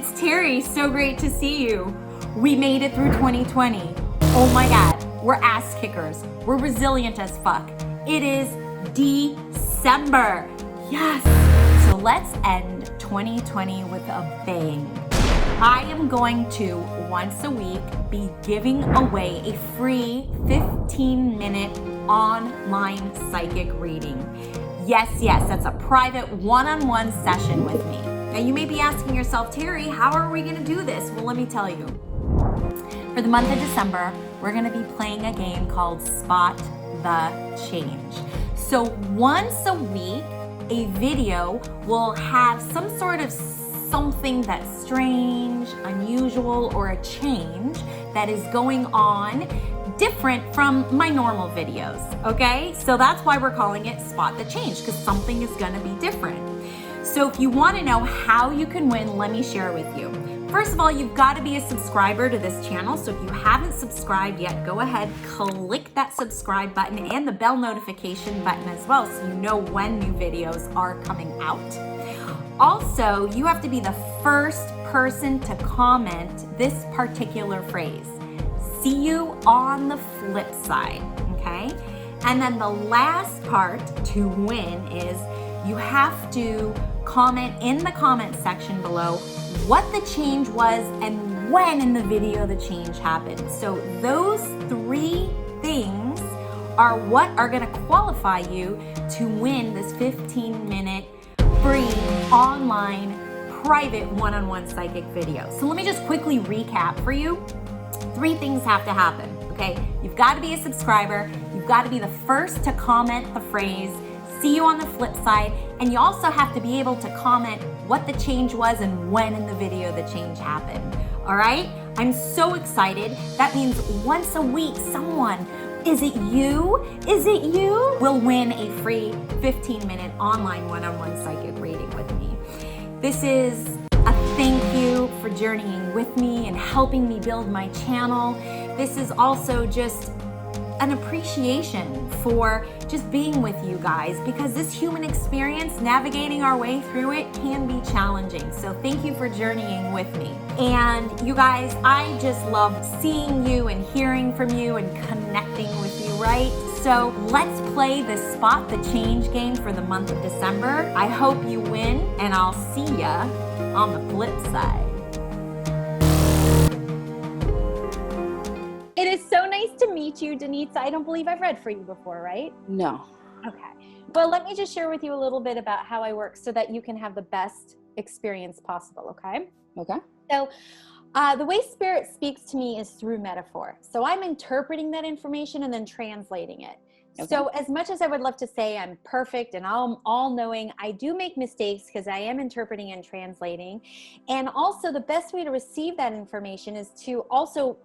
it's Terrie. So great to see you. We made it through 2020. Oh my God, we're ass kickers. We're resilient as fuck. It is December. Yes. So let's end 2020 with a bang. I am going to, once a week, be giving away a free 15-minute online psychic reading. Yes, that's a private one-on-one session with me. Now you may be asking yourself, Terrie, how are we gonna do this? Well, let me tell you. For the month of December, we're gonna be playing a game called Spot the Change. So once a week, a video will have some sort of something that's strange, unusual, or a change that is going on different from my normal videos, okay? So that's why we're calling it Spot the Change, because something is gonna be different. So if you wanna know how you can win, let me share with you. First of all, you've gotta be a subscriber to this channel, so if you haven't subscribed yet, go ahead, click that subscribe button and the bell notification button as well, so you know when new videos are coming out. Also, you have to be the first person to comment this particular phrase. See you on the flip side, okay? And then the last part to win is you have to comment in the comment section below what the change was and when in the video the change happened. So those three things are what are gonna qualify you to win this 15-minute free online private one-on-one psychic video. So let me just quickly recap for you. Three things have to happen, okay? You've got to be a subscriber, you've got to be the first to comment the phrase, see you on the flip side, and you also have to be able to comment what the change was and when in the video the change happened, all right? I'm so excited. That means once a week, someone, is it you, will win a free 15-minute online one-on-one psychic reading with me. This is a thank you for journeying with me and helping me build my channel. This is also just an appreciation for just being with you guys, because this human experience, navigating our way through it, can be challenging. So thank you for journeying with me. And you guys, I just love seeing you and hearing from you and connecting with you, right? So let's play the Spot the Change game for the month of December. I hope you win, and I'll see ya on the flip side. It is so nice to meet you, Danitza. I don't believe I've read for you before, right? No. Okay. Well, let me just share with you a little bit about how I work so that you can have the best experience possible, okay? Okay. So the way Spirit speaks to me is through metaphor. So I'm interpreting that information and then translating it. Okay. So as much as I would love to say I'm perfect and I'm all-knowing, I do make mistakes because I am interpreting and translating. And also the best way to receive that information is to also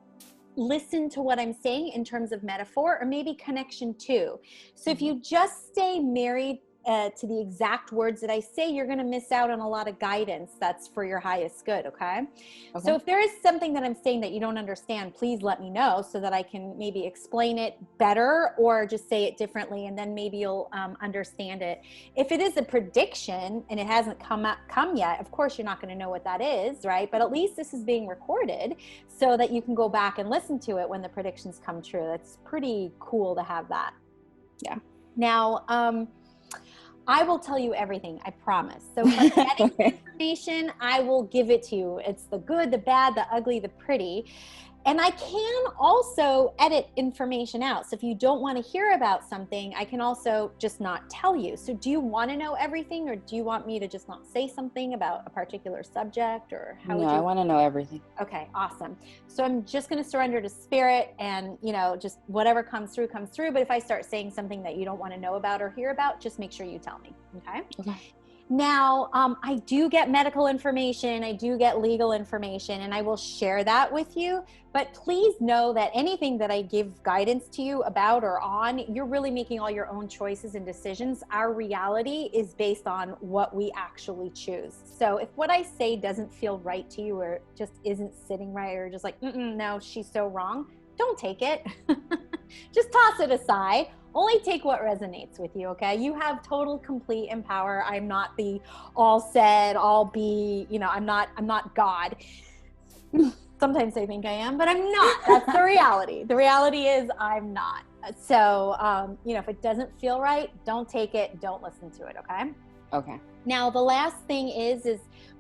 listen to what I'm saying in terms of metaphor or maybe connection too. So if you just stay married to the exact words that I say, you're going to miss out on a lot of guidance that's for your highest good, okay? So if there is something that I'm saying that you don't understand, please let me know so that I can maybe explain it better or just say it differently, and then maybe you'll understand it. If it is a prediction and it hasn't come yet, of course you're not going to know what that is, right? But at least this is being recorded so that you can go back and listen to it when the predictions come true. That's pretty cool to have that. Yeah. Now, I will tell you everything, I promise. So if I'm getting information, I will give it to you. It's the good, the bad, the ugly, the pretty. And I can also edit information out. So if you don't want to hear about something, I can also just not tell you. So do you want to know everything, or do you want me to just not say something about a particular subject, or how would you? I want to know everything. Okay, awesome. So I'm just going to surrender to Spirit, and just whatever comes through, comes through. But if I start saying something that you don't want to know about or hear about, just make sure you tell me. Okay? Okay. Now, I do get medical information, I do get legal information, and I will share that with you. But please know that anything that I give guidance to you about or on, you're really making all your own choices and decisions. Our reality is based on what we actually choose. So if what I say doesn't feel right to you, or just isn't sitting right, or just like, no, she's so wrong, don't take it. Just toss it aside. only take what resonates with you, okay? You have total, complete empower. I'm not the all said, all be, I'm not God. Sometimes I think I am, but I'm not. That's the reality. The reality is I'm not. So, if it doesn't feel right, don't take it. Don't listen to it, okay? Okay. Now, the last thing is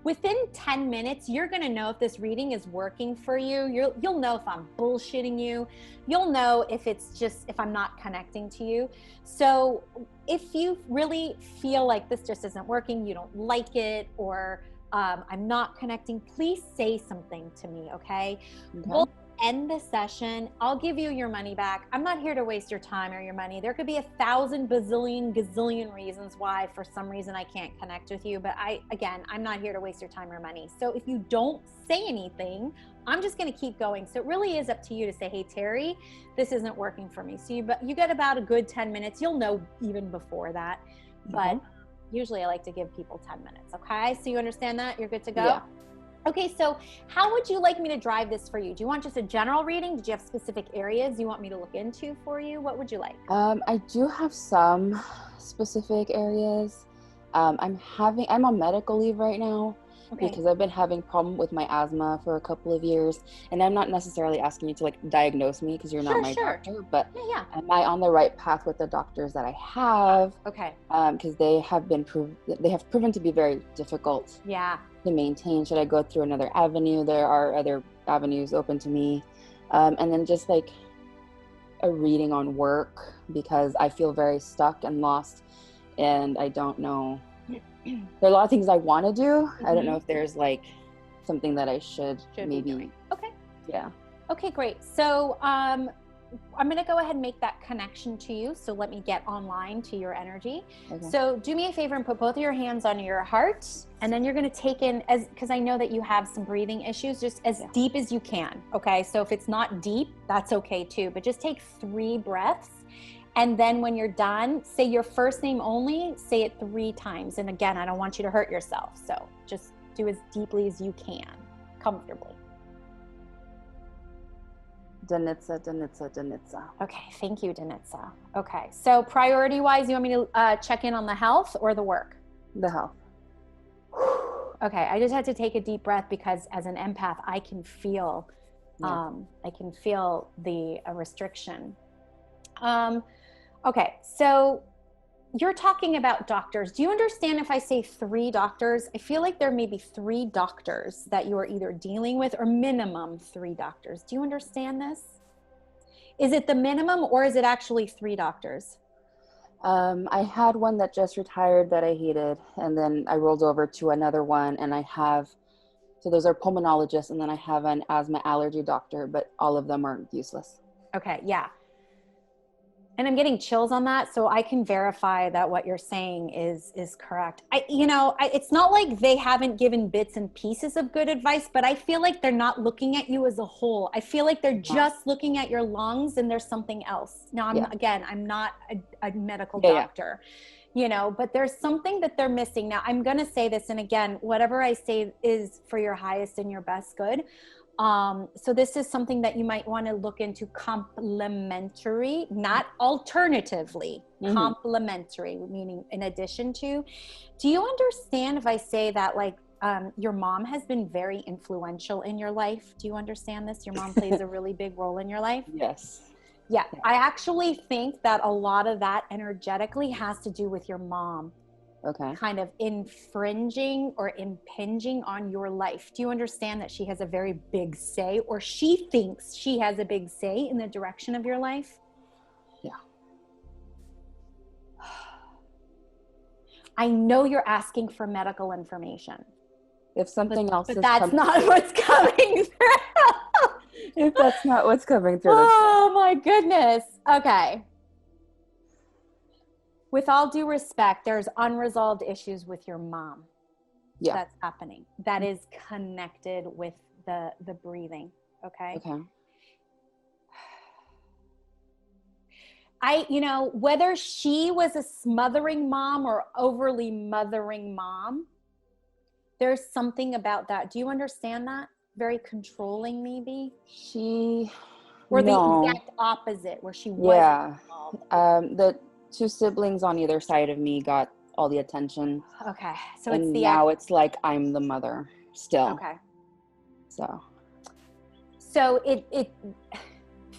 within 10 minutes, you're going to know if this reading is working for you. You'll know if I'm bullshitting you. You'll know if if I'm not connecting to you. So if you really feel like this just isn't working, you don't like it, or I'm not connecting, please say something to me, okay? We'll end the session. I'll give you your money back. I'm not here to waste your time or your money. There could be 1,000 bazillion gazillion reasons why for some reason I can't connect with you, but I'm not here to waste your time or money. So if you don't say anything, I'm just going to keep going. So it really is up to you to say, hey, Terrie, this isn't working for me. So you get about a good 10 minutes. You'll know even before that, but usually I like to give people 10 minutes. Okay. So you understand that? You're good to go? Yeah. Okay, so how would you like me to drive this for you? Do you want just a general reading? Did you have specific areas you want me to look into for you? What would you like? I do have some specific areas. I'm on medical leave right now because I've been having problem with my asthma for a couple of years, and I'm not necessarily asking you to diagnose me because you're not my doctor, but am I on the right path with the doctors that I have? Okay. Because they have proven to be very difficult. Yeah. To maintain. Should I go through another avenue? There are other avenues open to me, and then just a reading on work, because I feel very stuck and lost, and I don't know. There are a lot of things I want to do. I don't know if there's something that I should maybe be doing. Okay. Yeah. Okay, great. So I'm going to go ahead and make that connection to you. So let me get online to your energy. Okay. So do me a favor and put both of your hands on your heart. And then you're going to take in, because I know that you have some breathing issues, just as deep as you can. Okay. So if it's not deep, that's okay too. But just take 3 breaths. And then when you're done, say your first name only, say it 3 times. And again, I don't want you to hurt yourself. So just do as deeply as you can, comfortably. Danitza, Danitza, Danitza. Okay, thank you, Danitza. Okay, so priority-wise, you want me to check in on the health or the work? The health. Okay, I just had to take a deep breath because as an empath, I can feel, the restriction. Okay, so you're talking about doctors. Do you understand if I say 3 doctors? I feel like there may be 3 doctors that you are either dealing with, or minimum 3 doctors. Do you understand this? Is it the minimum, or is it actually 3 doctors? I had one that just retired that I hated, and then I rolled over to another one, and so those are pulmonologists, and then I have an asthma allergy doctor, but all of them are useless. Okay, yeah. And I'm getting chills on that, so I can verify that what you're saying is correct. It's not like they haven't given bits and pieces of good advice, but I feel like they're not looking at you as a whole. I feel like they're just looking at your lungs, and there's something else. Now, I'm not a medical doctor, but there's something that they're missing. Now, I'm going to say this, and again, whatever I say is for your highest and your best good. So this is something that you might want to look into complementary, not alternatively, complementary, meaning in addition to. Do you understand if I say that your mom has been very influential in your life? Do you understand this? Your mom plays a really big role in your life? Yes. Yeah. I actually think that a lot of that energetically has to do with your mom. Okay. Kind of infringing or impinging on your life. Do you understand that she has a very big say, or she thinks she has a big say in the direction of your life? Yeah. I know you're asking for medical information. If something else but that's not what's coming through. If that's not what's coming through. Oh my goodness. Okay. With all due respect, there's unresolved issues with your mom. Yeah. That's happening. That is connected with the breathing. Okay. Okay. Whether she was a smothering mom or overly mothering mom, there's something about that. Do you understand that? Very controlling, maybe? Or the No. exact opposite, where she wasn't Yeah. involved? The two siblings on either side of me got all the attention. Okay. So it's And the now it's like I'm the mother still. okay. So it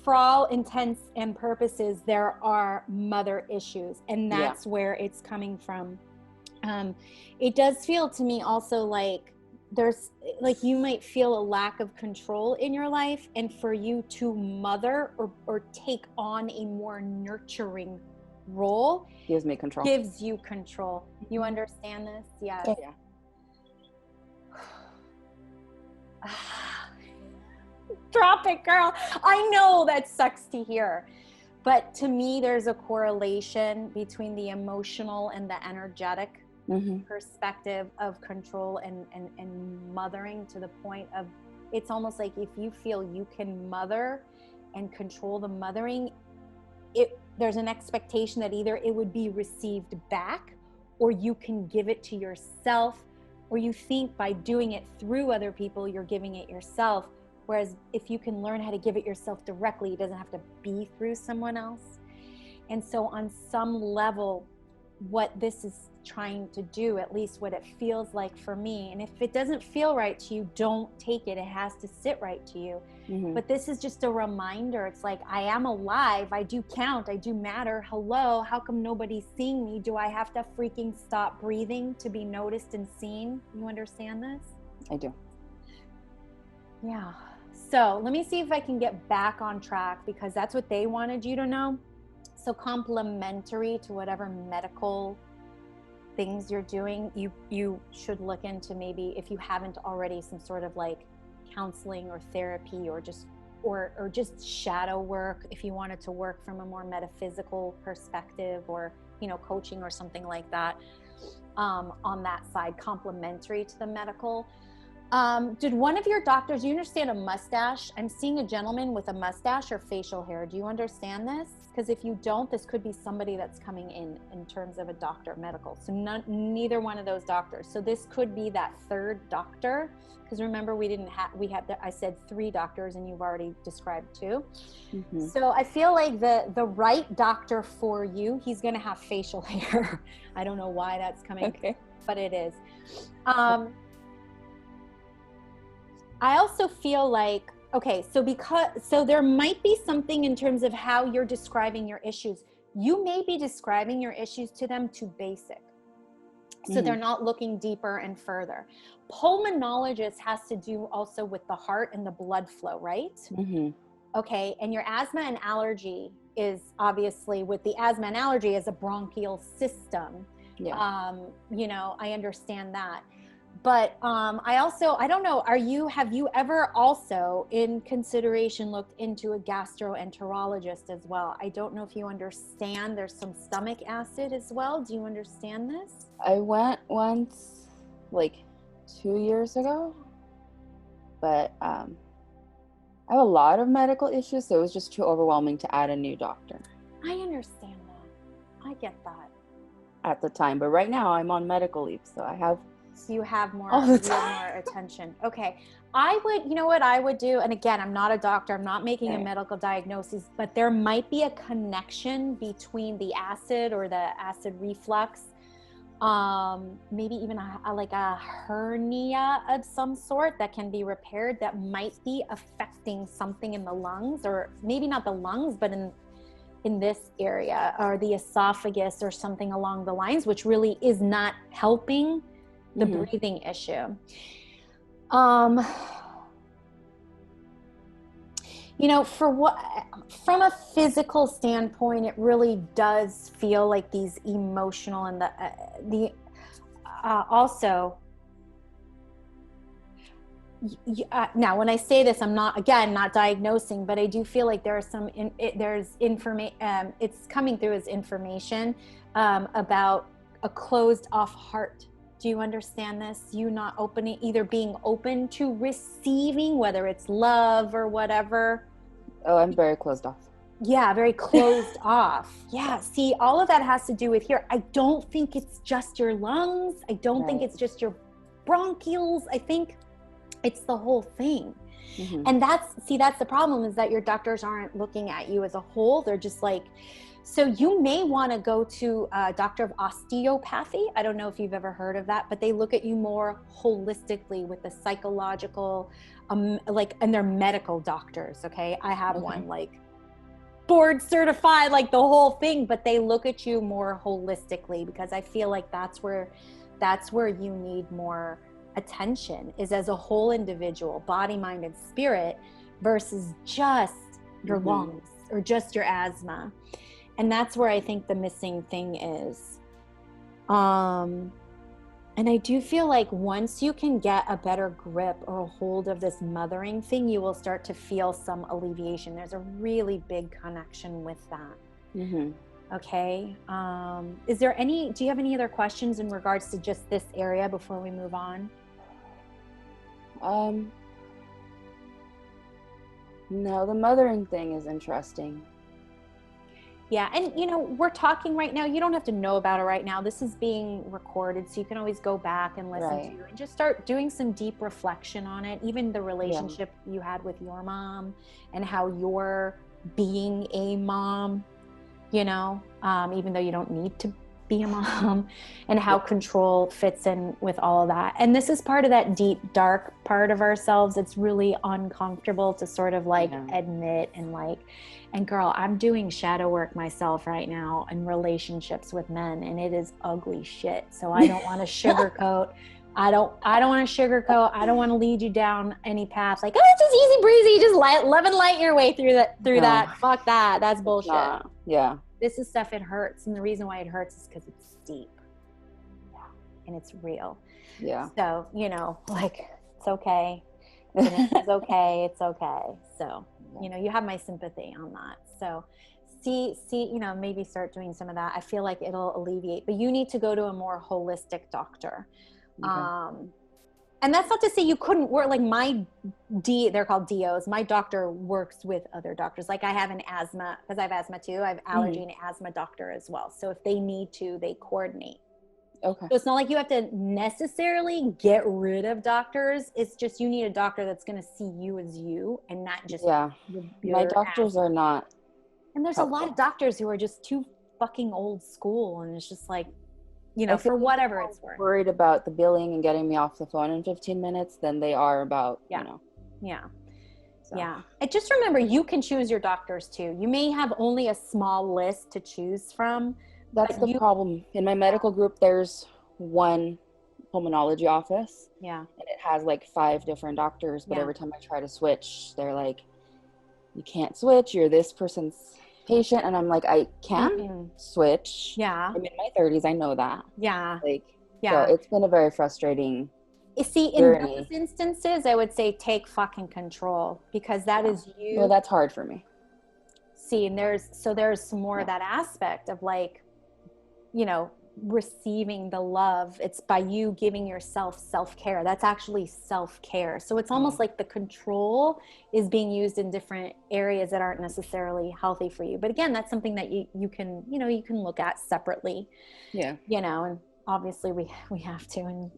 for all intents and purposes, there are mother issues, and that's where it's coming from. It does feel to me also like there's like you might feel a lack of control in your life, and for you to mother or take on a more nurturing role gives me control. Gives you control. You understand this? Yes. Oh, yeah. Drop it, girl. I know that sucks to hear. But to me, there's a correlation between the emotional and the energetic perspective of control and mothering, to the point of it's almost like if you feel you can mother and control the mothering, there's an expectation that either it would be received back, or you can give it to yourself, or you think by doing it through other people, you're giving it yourself. Whereas if you can learn how to give it yourself directly, it doesn't have to be through someone else. And so on some level, what this is trying to do, at least what it feels like for me, and if it doesn't feel right to you, don't take it. It has to sit right to you. But this is just a reminder. It's like, I am alive. I do count. I do matter. Hello. How come nobody's seeing me? Do I have to freaking stop breathing to be noticed and seen? You understand this? I do. Yeah. So let me see if I can get back on track, because that's what they wanted you to know. So complementary to whatever medical things you're doing, you should look into, maybe if you haven't already, some sort of like counseling or therapy, or just shadow work if you wanted to work from a more metaphysical perspective, or coaching or something like that, on that side, complementary to the medical. Did one of your doctors, you understand a mustache? I'm seeing a gentleman with a mustache or facial hair. Do you understand this? Because if you don't, this could be somebody that's coming in terms of a doctor, medical. So neither one of those doctors. So this could be that third doctor. Because remember, I said 3 doctors and you've already described 2. So I feel like the right doctor for you, he's going to have facial hair. I don't know why that's coming, but it is. I also feel like, so there might be something in terms of how you're describing your issues. You may be describing your issues to them too basic. So they're not looking deeper and further. Pulmonologist has to do also with the heart and the blood flow, right? Okay. And your asthma and allergy is obviously, with the asthma and allergy, is a bronchial system. I understand that. But I don't know, have you ever also in consideration looked into a gastroenterologist as well? I don't know if you understand, there's some stomach acid as well. Do you understand this? I went once, like 2 years ago, but I have a lot of medical issues, so it was just too overwhelming to add a new doctor. I understand that. I get that. At the time, but right now I'm on medical leave, so I have... So you have more attention. Okay. You know what I would do? And again, I'm not a doctor. I'm not making a medical diagnosis, but there might be a connection between the acid or the acid reflux. Maybe even a hernia of some sort that can be repaired, that might be affecting something in the lungs, or maybe not the lungs, but in this area, or the esophagus or something along the lines, which really is not helping the breathing issue. From a physical standpoint, it really does feel like these emotional and now when I say this, I'm not diagnosing, but I do feel like there's information, it's coming through as information about a closed off heart. Do you understand this? You not either being open to receiving, whether it's love or whatever. Oh, I'm very closed off. Yeah, very closed off. Yeah, see, all of that has to do with here. I don't think it's just your lungs. I don't think it's just your bronchioles. I think it's the whole thing. Mhm. And that's the problem, is that your doctors aren't looking at you as a whole. They're just like, so you may want to go to a doctor of osteopathy. I don't know if you've ever heard of that, but they look at you more holistically with the psychological, like, and they're medical doctors. Okay. I have one, like, board certified, like the whole thing, but they look at you more holistically, because I feel like that's where you need more attention, is as a whole individual, body, mind, and spirit, versus just your lungs or just your asthma. And that's where I think the missing thing is. And I do feel like once you can get a better grip or a hold of this mothering thing, you will start to feel some alleviation. There's a really big connection with that. Mm-hmm. Okay. Do you have any other questions in regards to just this area before we move on? No, the mothering thing is interesting. Yeah. And, we're talking right now. You don't have to know about it right now. This is being recorded, so you can always go back and listen to it and just start doing some deep reflection on it. Even the relationship you had with your mom and how you're being a mom, even though you don't need to be a mom, and how control fits in with all of that. And this is part of that deep, dark part of ourselves. It's really uncomfortable to sort of admit and girl, I'm doing shadow work myself right now in relationships with men, and it is ugly shit. So I don't want to sugarcoat. I don't want to sugarcoat. I don't want to lead you down any paths like, oh, it's just easy breezy. Just love and light your way through that. Fuck that. That's bullshit. Yeah. This is stuff, it hurts. And the reason why it hurts is because it's deep. Yeah. And it's real. Yeah. So, it's okay. It's okay. It's okay. So, you have my sympathy on that. So see, maybe start doing some of that. I feel like it'll alleviate, but you need to go to a more holistic doctor. Okay. And that's not to say you couldn't work, like they're called DOs. My doctor works with other doctors. Like I have an asthma, because I have asthma too. I have allergy and asthma doctor as well. So if they need to, they coordinate. Okay. So it's not like you have to necessarily get rid of doctors. It's just you need a doctor that's going to see you as you and not just my doctors are not. And there's helpful. A lot of doctors who are just too fucking old school, and it's just like, for whatever it's worth. Worried about the billing and getting me off the phone in 15 minutes than they are about, Yeah. So. Yeah. And just remember, you can choose your doctors too. You may have only a small list to choose from. That's the problem. In my medical group, there's one pulmonology office. Yeah. And it has like 5 different doctors, but every time I try to switch, they're like, you can't switch. You're this person's patient. And I'm like, I can switch. Yeah. I'm in my 30s. I know that. Yeah. So it's been a very frustrating in those instances, I would say take fucking control, because that is you. Well, that's hard for me. See, and there's some more of that aspect of like, receiving the love. It's by you giving yourself self-care. That's actually self-care. So it's almost like the control is being used in different areas that aren't necessarily healthy for you. But again, that's something that you can look at separately. Yeah. And obviously we have to, and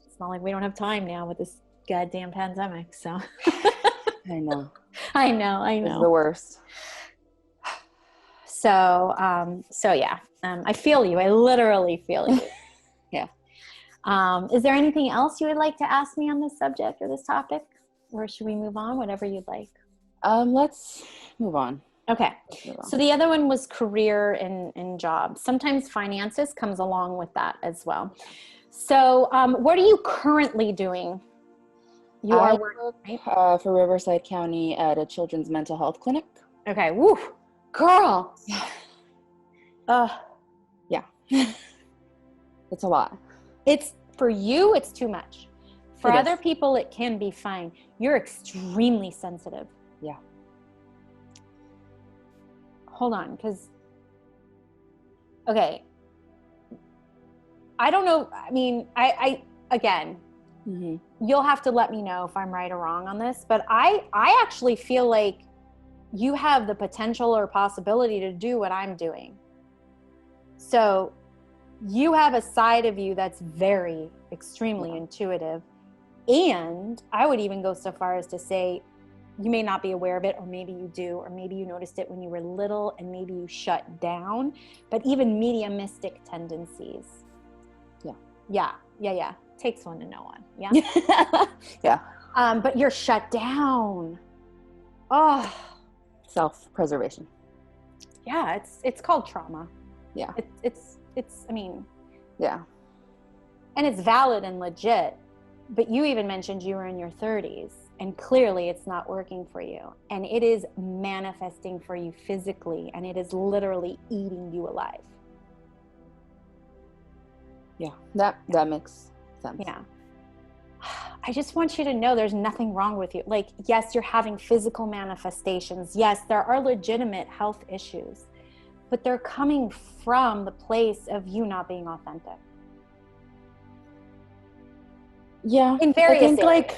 it's not like we don't have time now with this goddamn pandemic. So I know. It's the worst. So yeah. I feel you. I literally feel you. Yeah. Is there anything else you would like to ask me on this subject or this topic? Or should we move on? Whatever you'd like. Let's move on. Okay. So the other one was career and job. Sometimes finances comes along with that as well. So what are you currently doing? You are working, right? For Riverside County at a children's mental health clinic. Okay. Woo. Girl. Yeah. It's a lot. It's for you, it's too much. For other is. people, it can be fine. You're extremely sensitive. Yeah. Hold on, okay. I don't know. I mean, I again, you'll have to let me know if I'm right or wrong on this, but I actually feel like you have the potential or possibility to do what I'm doing. So you have a side of you that's very extremely intuitive. And I would even go so far as to say, you may not be aware of it, or maybe you do, or maybe you noticed it when you were little and maybe you shut down, but even mediumistic tendencies. Yeah. Takes one to know one. Yeah. Yeah. But you're shut down. Oh, Self-preservation. yeah. It's called trauma. Yeah. It's I mean, Yeah. and it's valid and legit, but you even mentioned you were in your 30s and clearly it's not working for you, and it is manifesting for you physically, and it is literally eating you alive. Yeah. That makes sense. Yeah. I just want you to know there's nothing wrong with you. Like, yes, you're having physical manifestations. Yes, there are legitimate health issues, but they're coming from the place of you not being authentic. Yeah. In various I think areas. like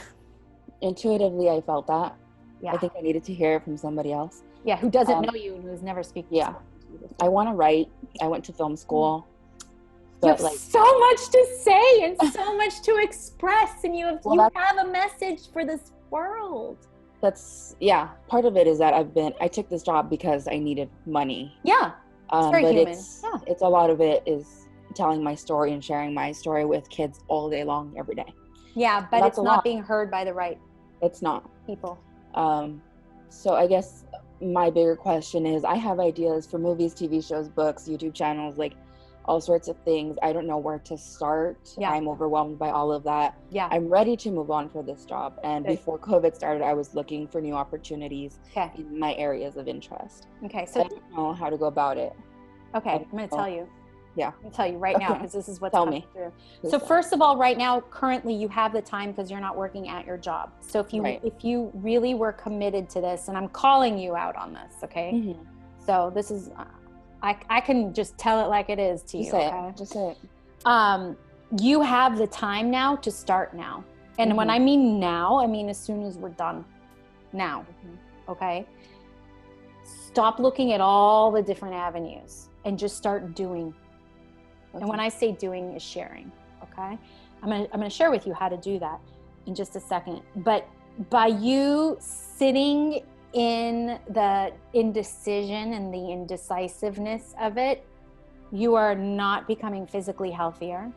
intuitively I felt that. Yeah. I think I needed to hear it from somebody else. Yeah, who doesn't know you and who's never spoken to you. I want to write. I went to film school. You have so much to say and so much to express, and you have a message for this world. That's part of it is that I took this job because I needed money. Yeah. It's very human. It's a lot of it is telling my story and sharing my story with kids all day long, every day. Yeah, but it's not being heard by the right It's not. people. So I guess my bigger question is, I have ideas for movies, TV shows, books, YouTube channels, like all sorts of things. I don't know where to start. Yeah. I'm overwhelmed by all of that. Yeah. I'm ready to move on for this job. And before COVID started, I was looking for new opportunities in my areas of interest. Okay. So I don't know how to go about it. Okay. I'm going to tell you. Yeah. I'm going to tell you right now, because this is what's coming through. So first of all, right now, currently you have the time because you're not working at your job. So if you really were committed to this, and I'm calling you out on this, okay? Mm-hmm. So this is, I can just tell it like it is to you. Just say it. You have the time now to start now. And when I mean now, I mean as soon as we're done. Now. Okay? Stop looking at all the different avenues and just start doing. Okay. And when I say doing, is sharing. Okay? I'm gonna share with you how to do that in just a second. But by you sitting in the indecision and the indecisiveness of it, you are not becoming physically healthier,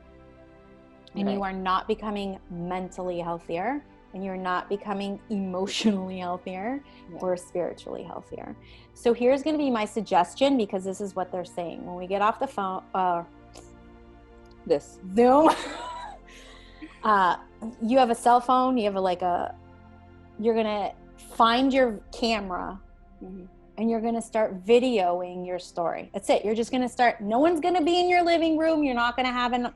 and you are not becoming mentally healthier, and you're not becoming emotionally healthier or spiritually healthier. So here's going to be my suggestion, because this is what they're saying when we get off the phone. Zoom. You have a cell phone. You have you're gonna find your camera, and you're gonna start videoing your story. That's it. You're just gonna start. No one's gonna be in your living room. You're not gonna have an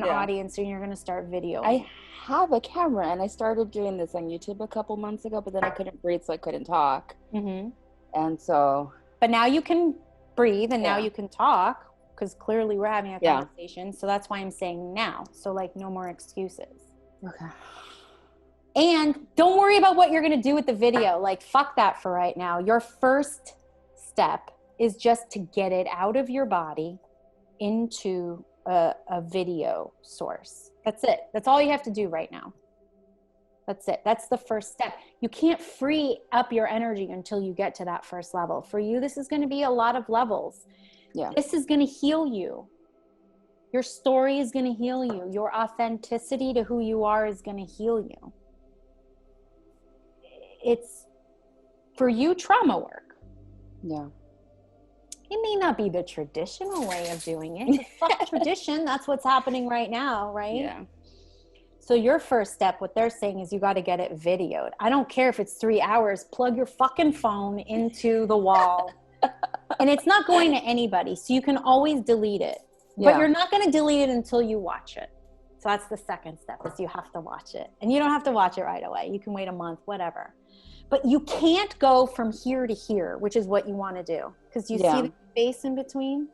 audience, and you're gonna start videoing. I have a camera, and I started doing this on YouTube a couple months ago, but then I couldn't breathe, so I couldn't talk. And so. But now you can breathe, and now you can talk, because clearly we're having a conversation. So that's why I'm saying now. So like, no more excuses. Okay. And don't worry about what you're going to do with the video. Like, fuck that for right now. Your first step is just to get it out of your body into a video source. That's it. That's all you have to do right now. That's it. That's the first step. You can't free up your energy until you get to that first level. For you, this is going to be a lot of levels. Yeah. This is going to heal you. Your story is going to heal you. Your authenticity to who you are is going to heal you. It's, for you, trauma work. Yeah. It may not be the traditional way of doing it. Fuck tradition. That's what's happening right now, right? Yeah. So your first step, what they're saying is you got to get it videoed. I don't care if it's 3 hours. Plug your fucking phone into the wall. And it's not going to anybody. So you can always delete it. But you're not going to delete it until you watch it. So that's the second step, is you have to watch it. And you don't have to watch it right away. You can wait a month, whatever. But you can't go from here to here, which is what you want to do. Because you see the space in between.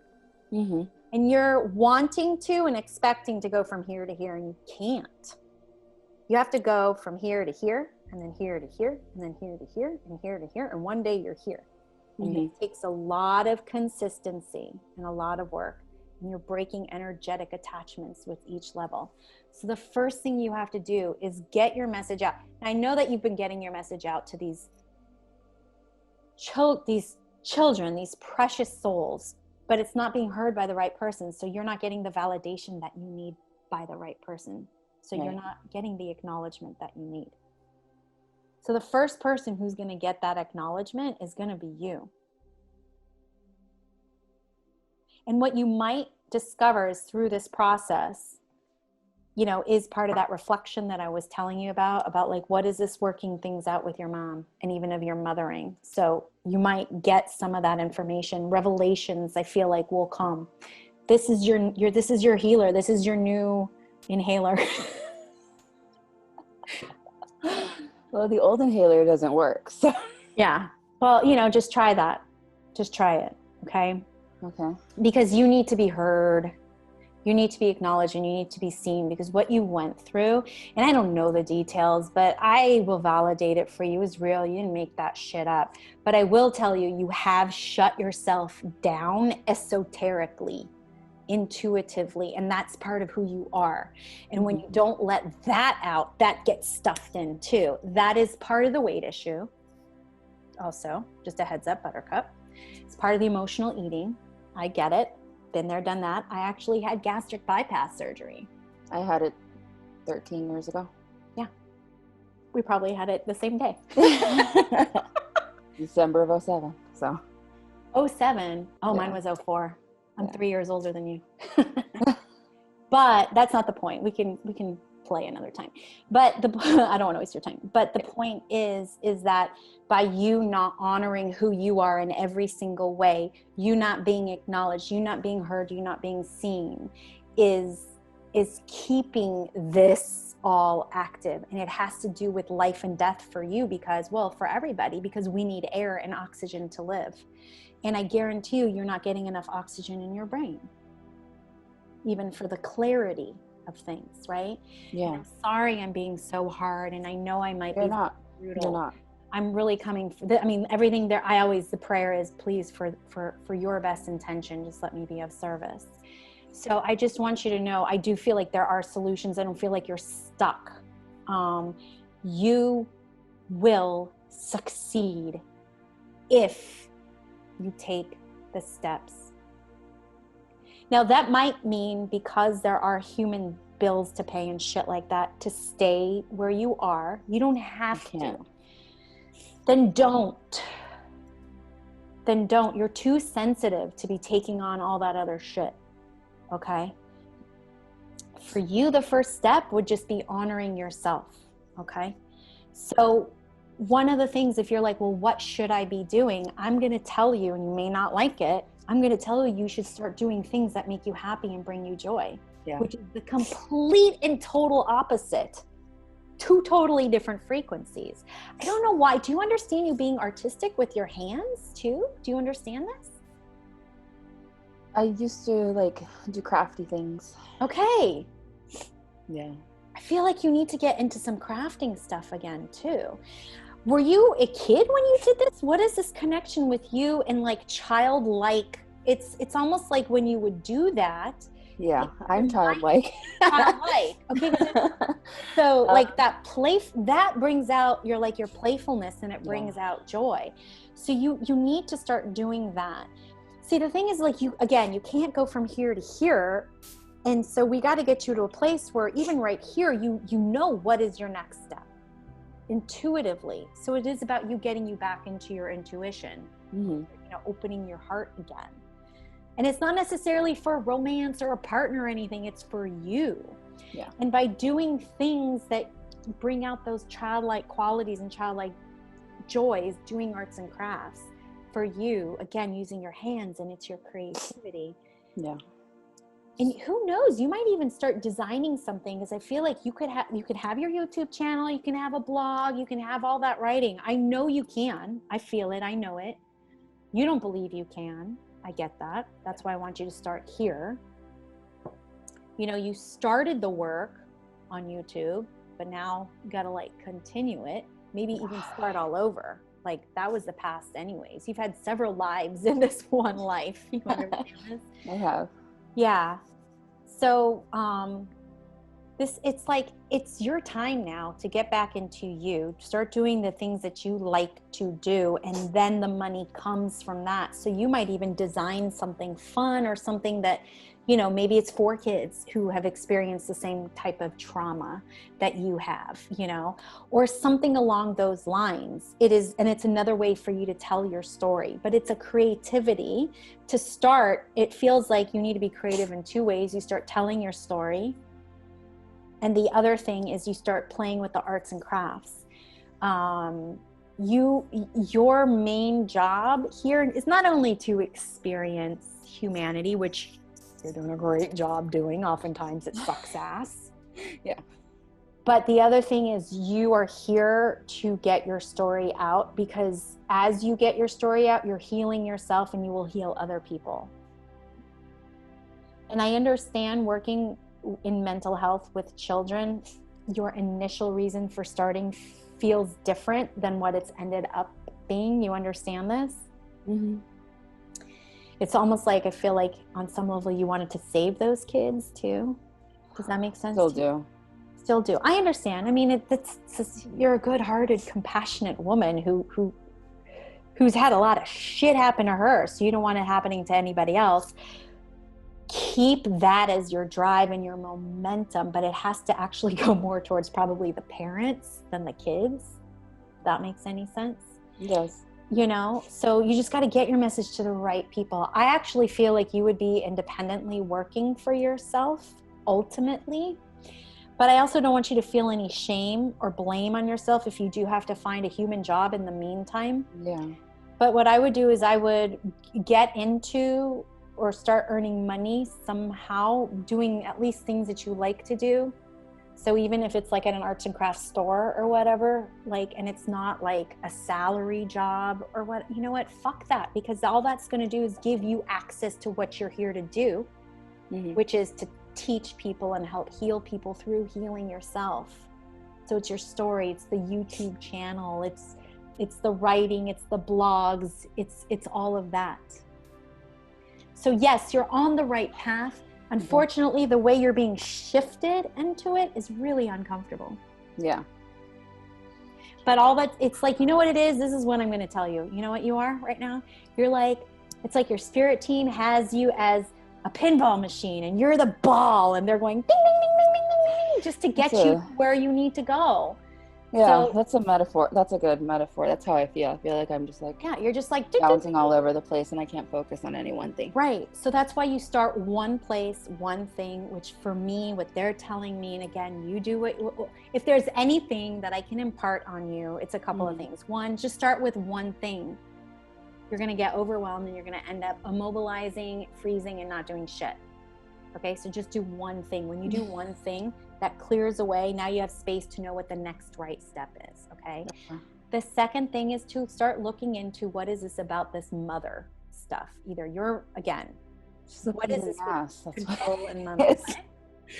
Mm-hmm. And you're wanting to and expecting to go from here to here, and you can't. You have to go from here to here, and then here to here, and then here to here, and here to here. And one day you're here. And it takes a lot of consistency and a lot of work. and you're breaking energetic attachments with each level. So the first thing you have to do is get your message out. And I know that you've been getting your message out to these children, these precious souls, but it's not being heard by the right person. So you're not getting the validation that you need by the right person. So you're not getting the acknowledgement that you need. So the first person who's going to get that acknowledgement is going to be you. And what you might discover is through this process, you know, is part of that reflection that I was telling you about like, what is this working things out with your mom and even of your mothering? So you might get some of that information. Revelations, I feel like, will come. This is your this is your healer. This is your new inhaler. Well, the old inhaler doesn't work. So Yeah. Well, you know, just try that. Just try it. Okay. okay. Because you need to be heard. You need to be acknowledged and you need to be seen, because what you went through, and I don't know the details, but I will validate it for you, is real. You didn't make that shit up. But I will tell you, you have shut yourself down esoterically, intuitively, and that's part of who you are. And when you don't let that out, that gets stuffed in too. That is part of the weight issue. Also, just a heads up, Buttercup. It's part of the emotional eating. I get it. Been there, done that. I actually had gastric bypass surgery. I had it 13 years ago. Yeah. We probably had it the same day. December of 07. So 07. Oh, yeah. Mine was 04. I'm 3 years older than you. But that's not the point. We can play another time. But I don't want to waste your time. But the point is that by you not honoring who you are in every single way, you not being acknowledged, you not being heard, you not being seen, is keeping this all active. And it has to do with life and death for you, because, well, for everybody, because we need air and oxygen to live. And I guarantee you're not getting enough oxygen in your brain, even for the clarity of things, right? yeah. And I'm sorry I'm being so hard, and I know I might be brutal. You're not. I'm really coming for I mean, everything there, the prayer is, please, for your best intention, just let me be of service. So I just want you to know, I do feel like there are solutions. I don't feel like you're stuck. You will succeed if you take the steps. Now that might mean, because there are human bills to pay and shit like that, to stay where you are. You don't have to. Then don't. You're too sensitive to be taking on all that other shit. Okay? For you, the first step would just be honoring yourself. Okay? So one of the things, if you're like, well, what should I be doing? I'm going to tell you, and you may not like it, I'm going to tell you should start doing things that make you happy and bring you joy, which is the complete and total opposite. Two totally different frequencies. I don't know why. Do you understand you being artistic with your hands too? Do you understand this? I used to do crafty things. Okay. Yeah. I feel like you need to get into some crafting stuff again too. Were you a kid when you did this? What is this connection with you and childlike? It's almost like when you would do that. Yeah, I'm childlike. Childlike. Okay. So that brings out your playfulness, and it brings out joy. So you need to start doing that. See, the thing is, you can't go from here to here. And so we got to get you to a place where even right here, you know what is your next step intuitively. So it is about you getting you back into your intuition, opening your heart again. And it's not necessarily for romance or a partner or anything. It's for you. Yeah. And by doing things that bring out those childlike qualities and childlike joys, doing arts and crafts for you, again, using your hands, and it's your creativity. Yeah. And who knows, you might even start designing something, because I feel like you could have your YouTube channel, you can have a blog, you can have all that writing. I know you can. I feel it. I know it. You don't believe you can. I get that. That's why I want you to start here. You started the work on YouTube, but now you got to continue it. Maybe even start all over. That was the past anyways. You've had several lives in this one life. You understand this? I have. Yeah. So, it's like, it's your time now to get back into you, start doing the things that you like to do, and then the money comes from that. So you might even design something fun or something that, maybe it's for kids who have experienced the same type of trauma that you have, or something along those lines. And it's another way for you to tell your story, but it's a creativity to start. It feels like you need to be creative in two ways. You start telling your story, and the other thing is you start playing with the arts and crafts. Your main job here is not only to experience humanity, which you're doing a great job doing. Oftentimes it sucks ass. Yeah. But the other thing is you are here to get your story out, because as you get your story out, you're healing yourself and you will heal other people. And I understand working in mental health with children, your initial reason for starting feels different than what it's ended up being. You understand this? Mm-hmm. It's almost like, I feel like on some level you wanted to save those kids too. Does that make sense? Still do. I understand. I mean, you're a good-hearted, compassionate woman who's had a lot of shit happen to her, so you don't want it happening to anybody else. Keep that as your drive and your momentum, but it has to actually go more towards probably the parents than the kids. If that makes any sense? Yes. So you just got to get your message to the right people. I actually feel like you would be independently working for yourself ultimately, but I also don't want you to feel any shame or blame on yourself if you do have to find a human job in the meantime. Yeah. But what I would do is I would get into or start earning money somehow, doing at least things that you like to do. So even if it's like at an arts and crafts store or whatever, and it's not like a salary job or what, fuck that, because all that's going to do is give you access to what you're here to do, mm-hmm. which is to teach people and help heal people through healing yourself. So it's your story, it's the YouTube channel, it's the writing, it's the blogs, it's all of that. So yes, you're on the right path. Unfortunately, the way you're being shifted into it is really uncomfortable. Yeah. But all that, it's like, you know what it is? This is what I'm going to tell you. You know what you are right now? It's like your spirit team has you as a pinball machine and you're the ball and they're going ding, ding, ding, ding, ding, ding, ding, just to get you where you need to go. Yeah, so, that's a metaphor. That's a good metaphor. That's how I feel. I feel like I'm just like, yeah, you're just like bouncing all over the place and I can't focus on any one thing. Right. So that's why you start one place, one thing, which for me, what they're telling me, and again, you do if there's anything that I can impart on you, it's a couple of things. One, just start with one thing. You're going to get overwhelmed and you're going to end up immobilizing, freezing, and not doing shit. Okay. So just do one thing. When you do one thing, that clears away. Now you have space to know what the next right step is. Okay. The second thing is to start looking into what is this about this mother stuff. Either what is this ass? That's control and mother?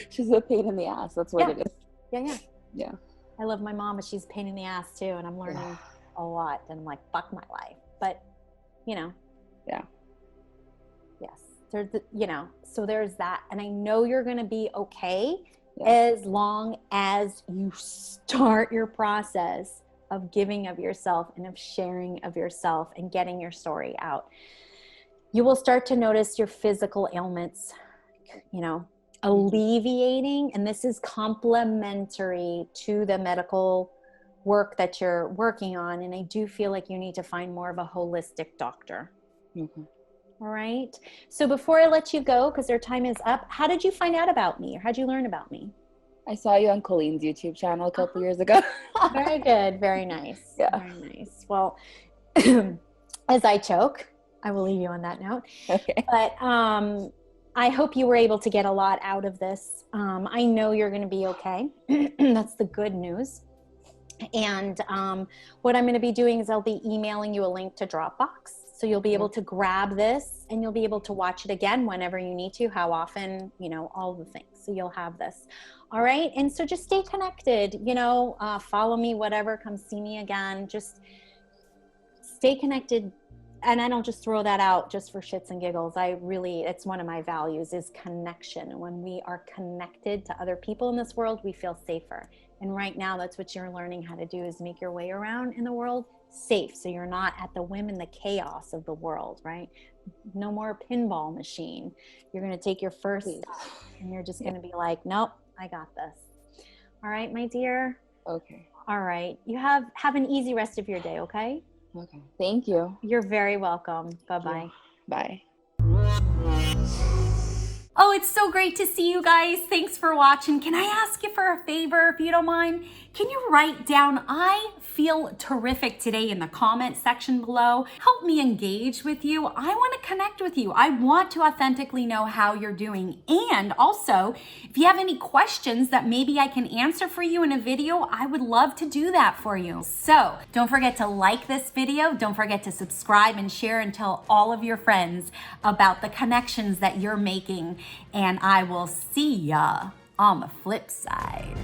She's a pain in the ass. That's what it is. Yeah. I love my mom, but she's a pain in the ass too. And I'm learning a lot. And I'm like, fuck my life. But, Yeah. Yes. So there's that. And I know you're going to be okay as long as you start your process of giving of yourself and of sharing of yourself and getting your story out. You will start to notice your physical ailments, alleviating, and this is complementary to the medical work that you're working on. And I do feel like you need to find more of a holistic doctor. Mm-hmm. All right. So before I let you go, because our time is up, how did you find out about me, or how'd you learn about me? I saw you on Colleen's YouTube channel a couple years ago. Very good. Very nice. Yeah. Very nice. Well, as I choke, I will leave you on that note. Okay. But I hope you were able to get a lot out of this. I know you're going to be okay. That's the good news. And what I'm going to be doing is I'll be emailing you a link to Dropbox. So you'll be able to grab this and you'll be able to watch it again whenever you need to, how often, all the things. So you'll have this. All right. And so just stay connected, follow me, whatever, come see me again. Just stay connected and I don't just throw that out just for shits and giggles. It's one of my values is connection. And when we are connected to other people in this world, we feel safer. And right now, that's what you're learning how to do, is make your way around in the world safe. So you're not at the whim and the chaos of the world, right? No more pinball machine. You're going to take your first step and you're just going to be like, nope, I got this. All right, my dear. Okay. All right. You have an easy rest of your day, okay? Okay. Thank you. You're very welcome. Bye-bye. Bye. Oh, it's so great to see you guys. Thanks for watching. Can I ask you for a favor, if you don't mind? Can you write down, I feel terrific today, in the comment section below? Help me engage with you. I want to connect with you. I want to authentically know how you're doing. And also, if you have any questions that maybe I can answer for you in a video, I would love to do that for you. So don't forget to like this video. Don't forget to subscribe and share and tell all of your friends about the connections that you're making. And I will see ya on the flip side.